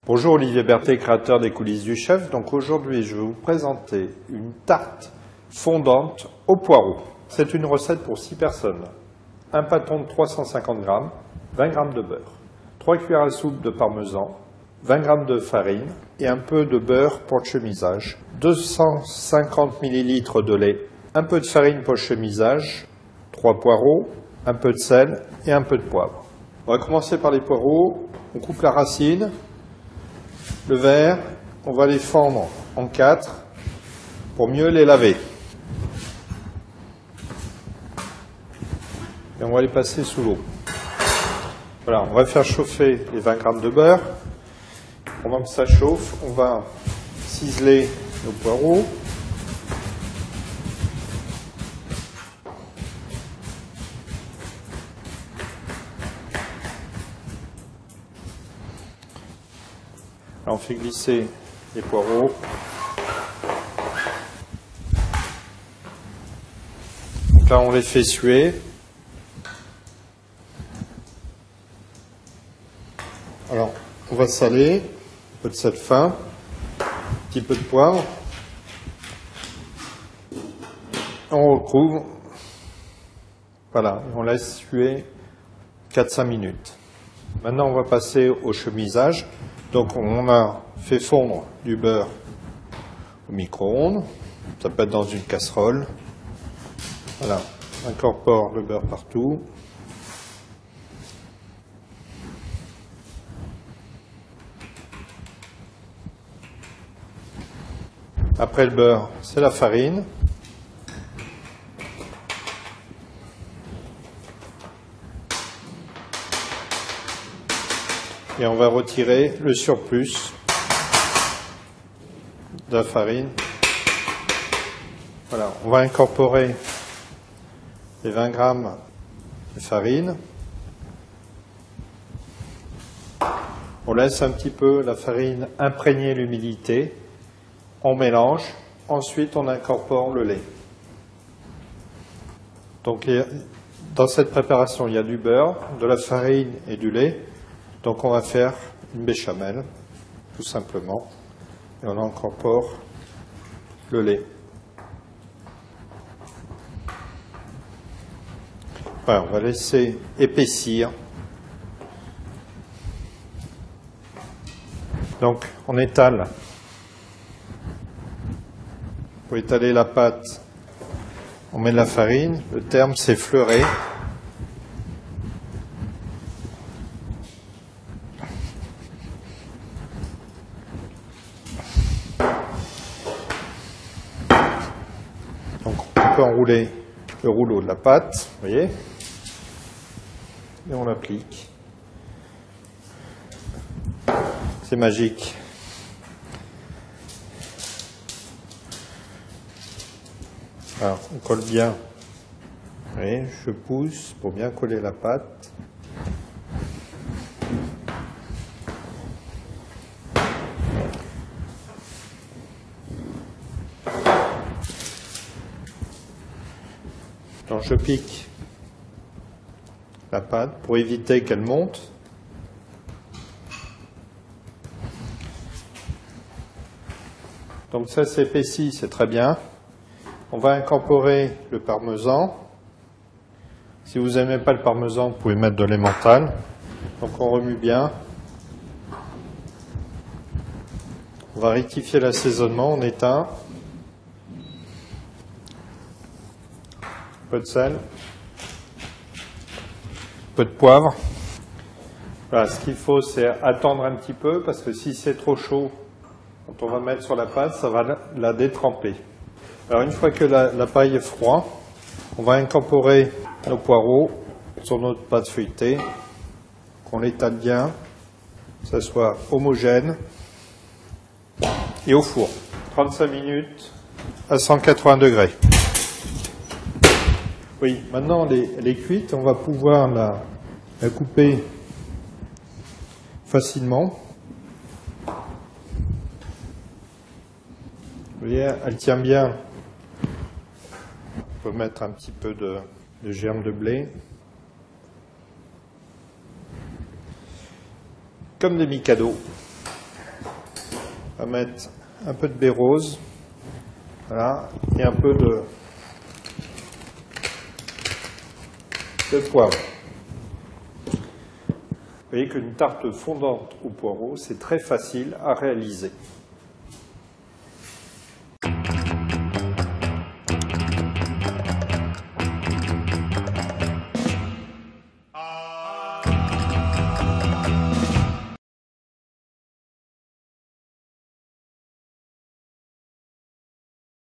Bonjour, Olivier Berthet, créateur des coulisses du chef. Donc aujourd'hui, je vais vous présenter une tarte fondante au poireau. C'est une recette pour 6 personnes. Un pâton de 350 g, 20 g de beurre, 3 cuillères à soupe de parmesan, 20 g de farine et un peu de beurre pour le chemisage, 250 ml de lait, un peu de farine pour le chemisage, 3 poireaux, un peu de sel et un peu de poivre. On va commencer par les poireaux. On coupe la racine. Le verre, on va les fendre en 4 pour mieux les laver. Et on va les passer sous l'eau. Voilà, on va faire chauffer les 20 g de beurre. Pendant que ça chauffe, on va ciseler nos poireaux. Là, on fait glisser les poireaux. Donc là, on les fait suer. Alors, on va saler, un peu de sel fin, un petit peu de poivre. On recouvre. Voilà, on laisse suer 4-5 minutes. Maintenant, on va passer au chemisage. Donc on a fait fondre du beurre au micro-ondes, ça peut être dans une casserole. Voilà, on incorpore le beurre partout. Après le beurre, c'est la farine. Et on va retirer le surplus de la farine. Voilà, on va incorporer les 20 g de farine. On laisse un petit peu la farine imprégner l'humidité. On mélange. Ensuite, on incorpore le lait. Donc, dans cette préparation, il y a du beurre, de la farine et du lait. Donc on va faire une béchamel, tout simplement, et on incorpore le lait. Voilà, on va laisser épaissir. Donc on étale. Pour étaler la pâte, on met de la farine. Le terme c'est fleurer. Donc on peut enrouler le rouleau de la pâte, vous voyez, et on l'applique. C'est magique. Alors on colle bien. Vous voyez, je pousse pour bien coller la pâte. Donc je pique la pâte pour éviter qu'elle monte. Donc ça s'épaissit, c'est très bien. On va incorporer le parmesan. Si vous n'aimez pas le parmesan, vous pouvez mettre de l'emmental. Donc on remue bien. On va rectifier l'assaisonnement, on éteint. Un peu de sel, un peu de poivre. Voilà, ce qu'il faut, c'est attendre un petit peu, parce que si c'est trop chaud, quand on va mettre sur la pâte, ça va la détremper. Alors une fois que la paille est froide, on va incorporer nos poireaux sur notre pâte feuilletée, qu'on l'étale bien, que ça soit homogène, et au four. 35 minutes à 180 degrés. Oui, maintenant elle est cuite, on va pouvoir la couper facilement. Vous voyez, elle tient bien. On peut mettre un petit peu de germe de blé. Comme des micados. va mettre un peu de baie rose, voilà, et un peu de poivre. Vous voyez qu'une tarte fondante au poireau, c'est très facile à réaliser.